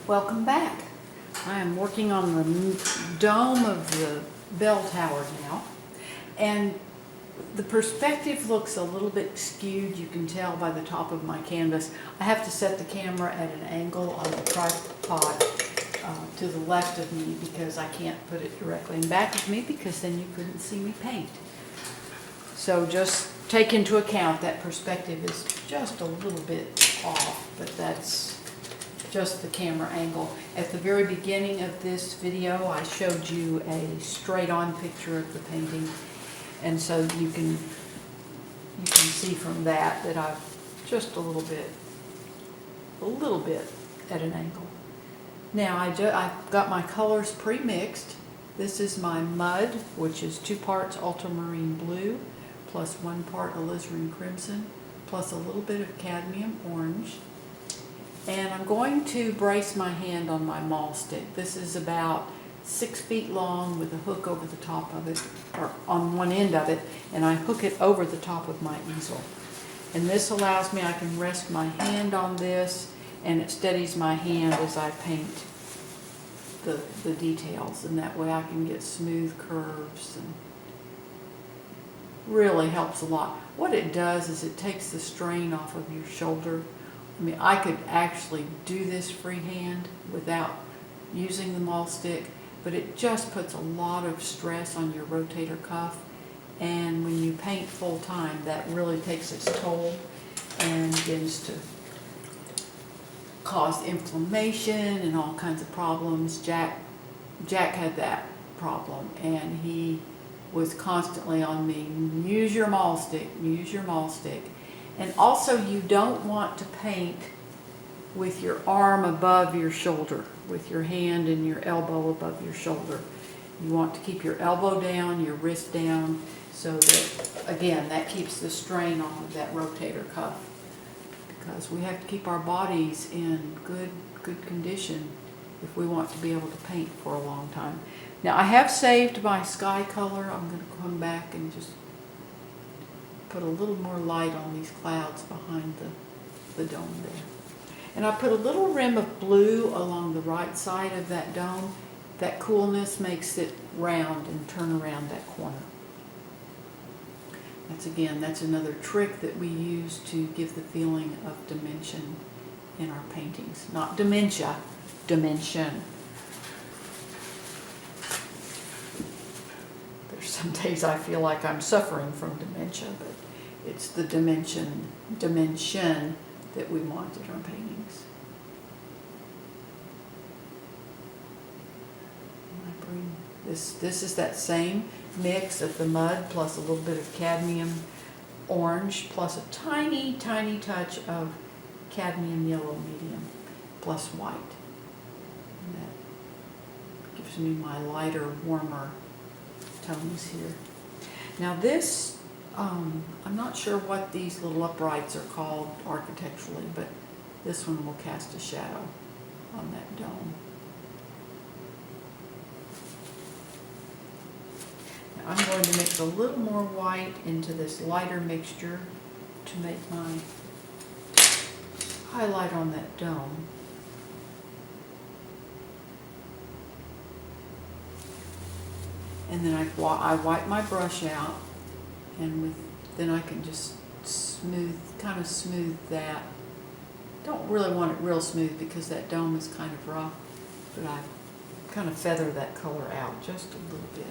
Welcome back. I am working on the dome of the bell tower now, and the perspective looks a little bit skewed. You can tell by the top of my canvas. I have to set the camera at an angle on the tripod to the left of me because I can't put it directly in back of me because then you couldn't see me paint. So just take into account that perspective is just a little bit off, but that's just the camera angle. At the very beginning of this video, I showed you a straight-on picture of the painting, and so you can see from that I've just a little bit at an angle. Now I've got my colors pre-mixed. This is my mud, which is 2 parts ultramarine blue, plus 1 part alizarin crimson, plus a little bit of cadmium orange. And I'm going to brace my hand on my maul stick. This is about 6 feet long with a hook over the top of it, or on one end of it, and I hook it over the top of my easel. And this allows me, I can rest my hand on this, and it steadies my hand as I paint the details, and that way I can get smooth curves, and really helps a lot. What it does is it takes the strain off of your shoulder. I mean, I could actually do this freehand without using the maul stick, but it just puts a lot of stress on your rotator cuff, and when you paint full time, that really takes its toll and begins to cause inflammation and all kinds of problems. Jack had that problem, and he was constantly on me, use your maul stick, use your maul stick. And also, you don't want to paint with your arm above your shoulder, with your hand and your elbow above your shoulder. You want to keep your elbow down, your wrist down, so that, again, that keeps the strain off of that rotator cuff. Because we have to keep our bodies in good condition if we want to be able to paint for a long time. Now, I have saved my sky color. I'm going to come back and just put a little more light on these clouds behind the dome there. And I put a little rim of blue along the right side of that dome. That coolness makes it round and turn around that corner. That's another trick that we use to give the feeling of dimension in our paintings. Not dementia, dimension. There's some days I feel like I'm suffering from dementia, but it's the dimension that we want in our paintings. And I bring this is that same mix of the mud plus a little bit of cadmium orange plus a tiny touch of cadmium yellow medium plus white. And that gives me my lighter, warmer tones here. Now this, I'm not sure what these little uprights are called architecturally, but this one will cast a shadow on that dome. Now I'm going to mix a little more white into this lighter mixture to make my highlight on that dome. And then I wipe my brush out, and then I can just kind of smooth that. Don't really want it real smooth because that dome is kind of rough, but I kind of feather that color out just a little bit.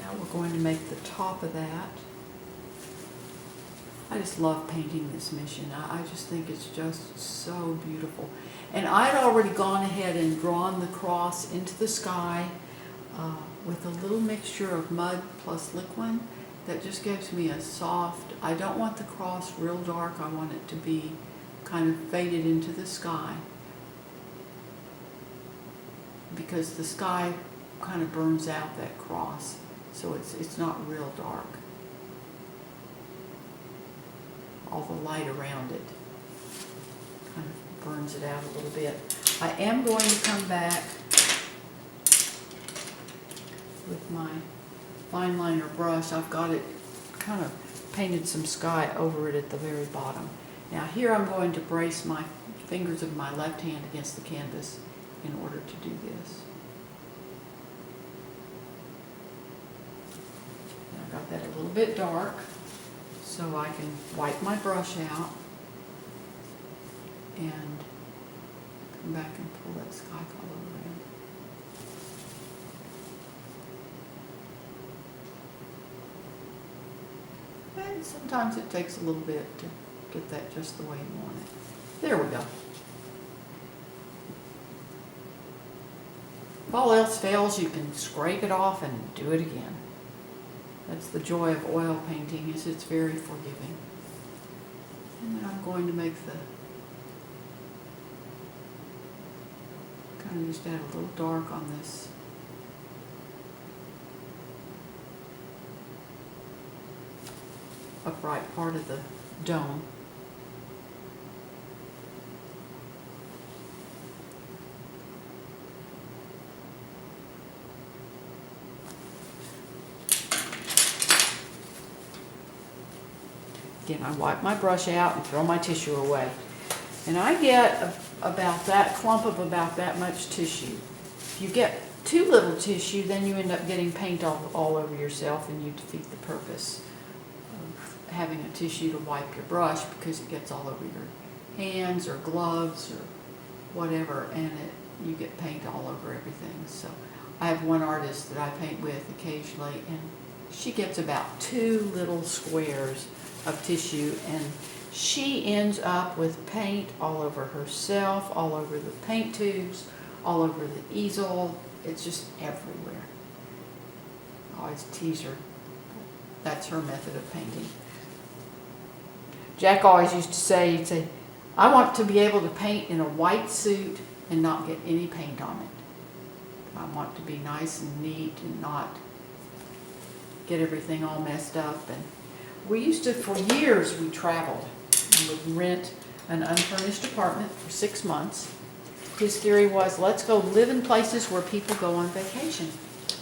Now we're going to make the top of that. I just love painting this mission. I just think it's just so beautiful. And I'd already gone ahead and drawn the cross into the sky with a little mixture of mud plus liquid that just gives me a soft, I don't want the cross real dark, I want it to be kind of faded into the sky, because the sky kind of burns out that cross, so it's not real dark. All the light around it kind of burns it out a little bit. I am going to come back with my fine liner brush. I've got it kind of painted some sky over it at the very bottom. Now here I'm going to brace my fingers of my left hand against the canvas in order to do this. And I got that a little bit dark, so I can wipe my brush out and come back and pull that sky color around. And sometimes it takes a little bit to get that just the way you want it. There we go. If all else fails, you can scrape it off and do it again. That's the joy of oil painting, is it's very forgiving. And then I'm going to make kind of just add a little dark on this. Upright part of the dome. Again, I wipe my brush out and throw my tissue away. And I get about that clump of about that much tissue. If you get too little tissue, then you end up getting paint all over yourself, and you defeat the purpose of having a tissue to wipe your brush, because it gets all over your hands or gloves or whatever, and you get paint all over everything. So I have one artist that I paint with occasionally, and she gets about 2 little squares of tissue, and she ends up with paint all over herself, all over the paint tubes, all over the easel. It's just everywhere. I always tease her. That's her method of painting. Jack always used to say, he'd say, I want to be able to paint in a white suit and not get any paint on it. I want to be nice and neat and not get everything all messed up. And we used to, for years, we traveled and would rent an unfurnished apartment for 6 months. His theory was, let's go live in places where people go on vacation,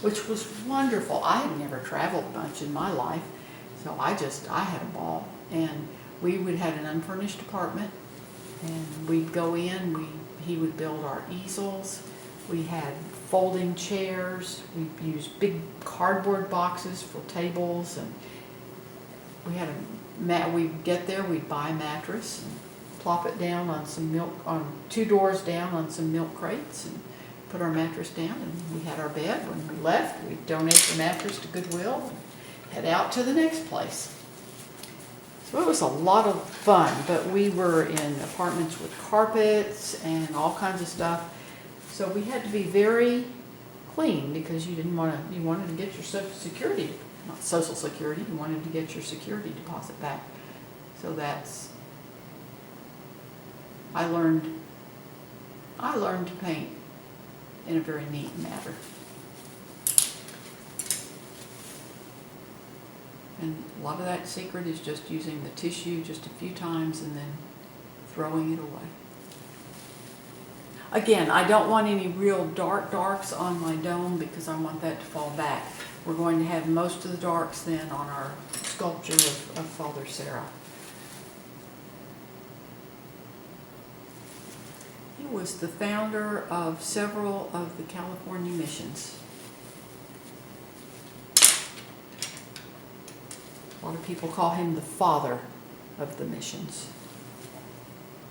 which was wonderful. I had never traveled much in my life, so I had a ball. And we would have an unfurnished apartment, and we'd go in, he would build our easels. We had folding chairs. We used big cardboard boxes for tables, and we had we'd get there, we'd buy a mattress and plop it down on some milk, on 2 doors down on some milk crates, and put our mattress down, and we had our bed. When we left, we'd donate the mattress to Goodwill and head out to the next place. So it was a lot of fun, but we were in apartments with carpets and all kinds of stuff. So we had to be very clean, because you wanted to get your Social Security, not Social Security, you wanted to get your security deposit back. So I learned to paint in a very neat manner. And a lot of that secret is just using the tissue just a few times and then throwing it away. Again, I don't want any real darks on my dome, because I want that to fall back. We're going to have most of the darks then on our sculpture of Father Sarah. He was the founder of several of the California missions. A lot of people call him the father of the missions.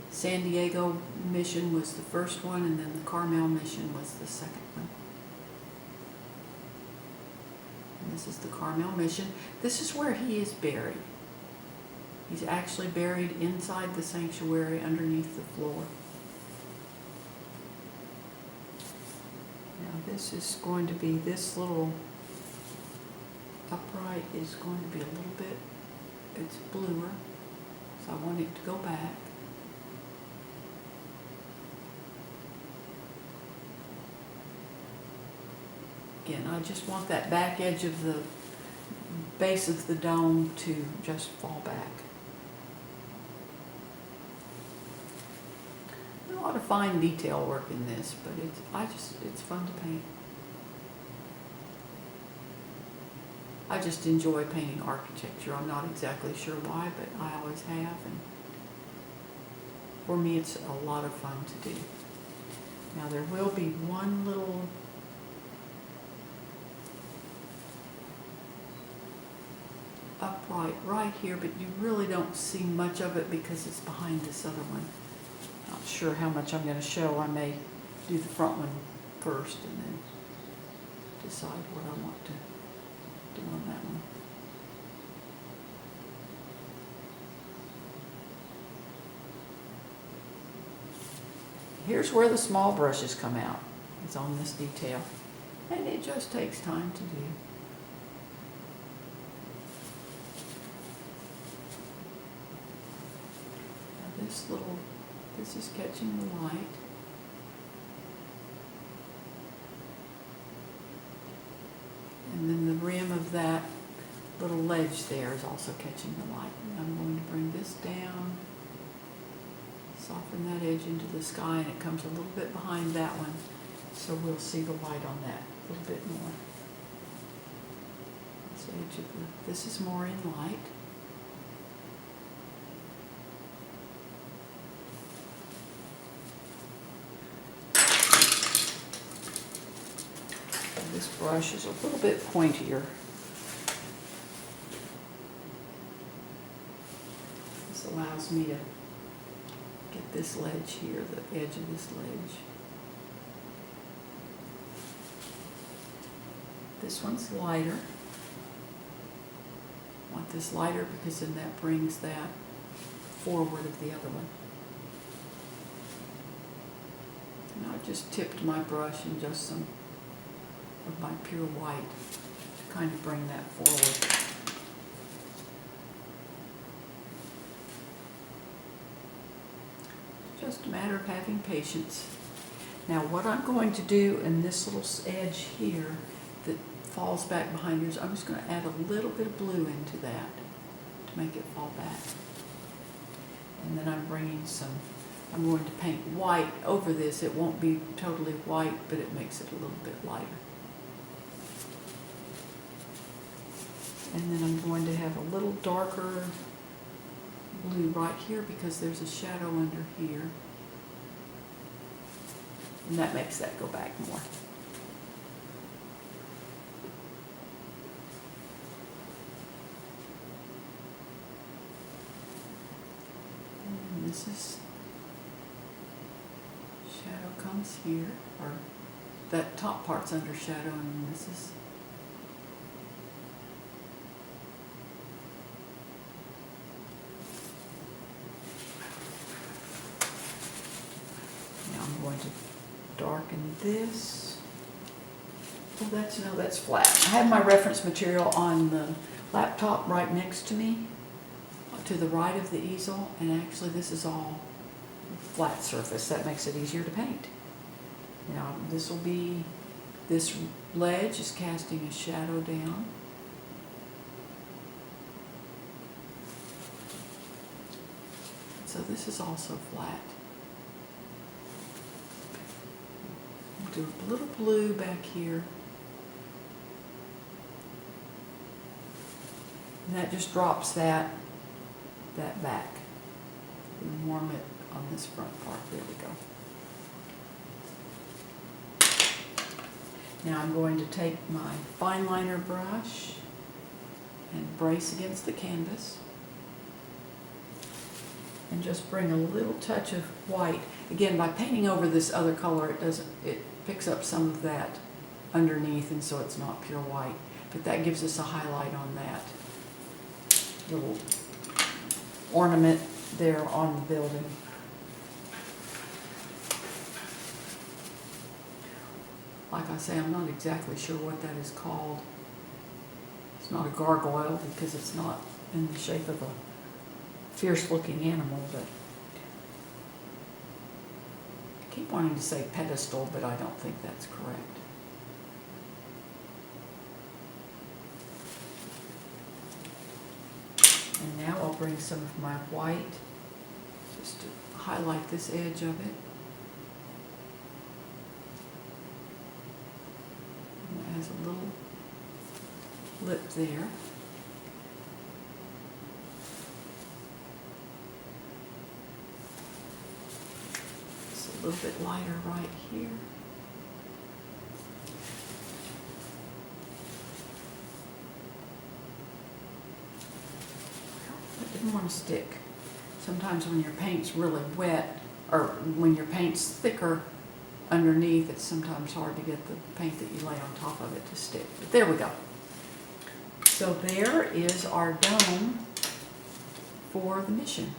San Diego Mission was the first one, and then the Carmel Mission was the second one. And this is the Carmel Mission. This is where he is buried. He's actually buried inside the sanctuary underneath the floor. Now this is going to be, this little upright is going to be a little bit, it's bluer, so I want it to go back. Again, I just want that back edge of the base of the dome to just fall back. A lot of fine detail work in this, but it's fun to paint. I just enjoy painting architecture. I'm not exactly sure why, but I always have, and for me it's a lot of fun to do. Now there will be one little upright right here, but you really don't see much of it because it's behind this other one. Not sure how much I'm going to show. I may do the front one first and then decide what I want to do on that one. Here's where the small brushes come out. It's on this detail. And it just takes time to do. Now this is catching the light. And then the rim of that little ledge there is also catching the light. And I'm going to bring this down, soften that edge into the sky, and it comes a little bit behind that one, so we'll see the light on that a little bit more. This is more in light. This brush is a little bit pointier. This allows me to get this ledge here, the edge of this ledge. This one's lighter. I want this lighter because then that brings that forward of the other one. And I've just tipped my brush in just some of my pure white to kind of bring that forward. It's just a matter of having patience. Now what I'm going to do in this little edge here that falls back behind yours, I'm just going to add a little bit of blue into that to make it fall back. And then I'm going to paint white over this. It won't be totally white, but it makes it a little bit lighter. And then I'm going to have a little darker blue right here because there's a shadow under here. And that makes that go back more. And this is, shadow comes here, or that top part's under shadow, and this is to darken this. Oh, that's flat. I have my reference material on the laptop right next to me, to the right of the easel, and actually this is all flat surface. That makes it easier to paint. Now this ledge is casting a shadow down. So this is also flat. Do a little blue back here. And that just drops that back. And warm it on this front part. There we go. Now I'm going to take my fine liner brush and brace against the canvas. And just bring a little touch of white. Again, by painting over this other color, it picks up some of that underneath, and so it's not pure white. But that gives us a highlight on that little ornament there on the building. Like I say, I'm not exactly sure what that is called. It's not a gargoyle because it's not in the shape of a fierce-looking animal, but I keep wanting to say pedestal, but I don't think that's correct. And now I'll bring some of my white just to highlight this edge of it. And it has a little lip there. It's a little bit lighter right here. It didn't want to stick. Sometimes when your paint's really wet, or when your paint's thicker underneath, it's sometimes hard to get the paint that you lay on top of it to stick. But there we go. So there is our dome for the mission.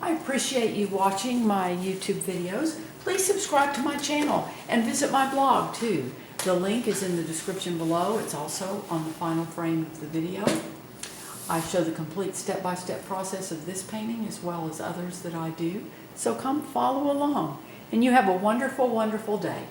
I appreciate you watching my YouTube videos. Please subscribe to my channel and visit my blog too. The link is in the description below. It's also on the final frame of the video. I show the complete step-by-step process of this painting as well as others that I do. So come follow along. And you have a wonderful, wonderful day.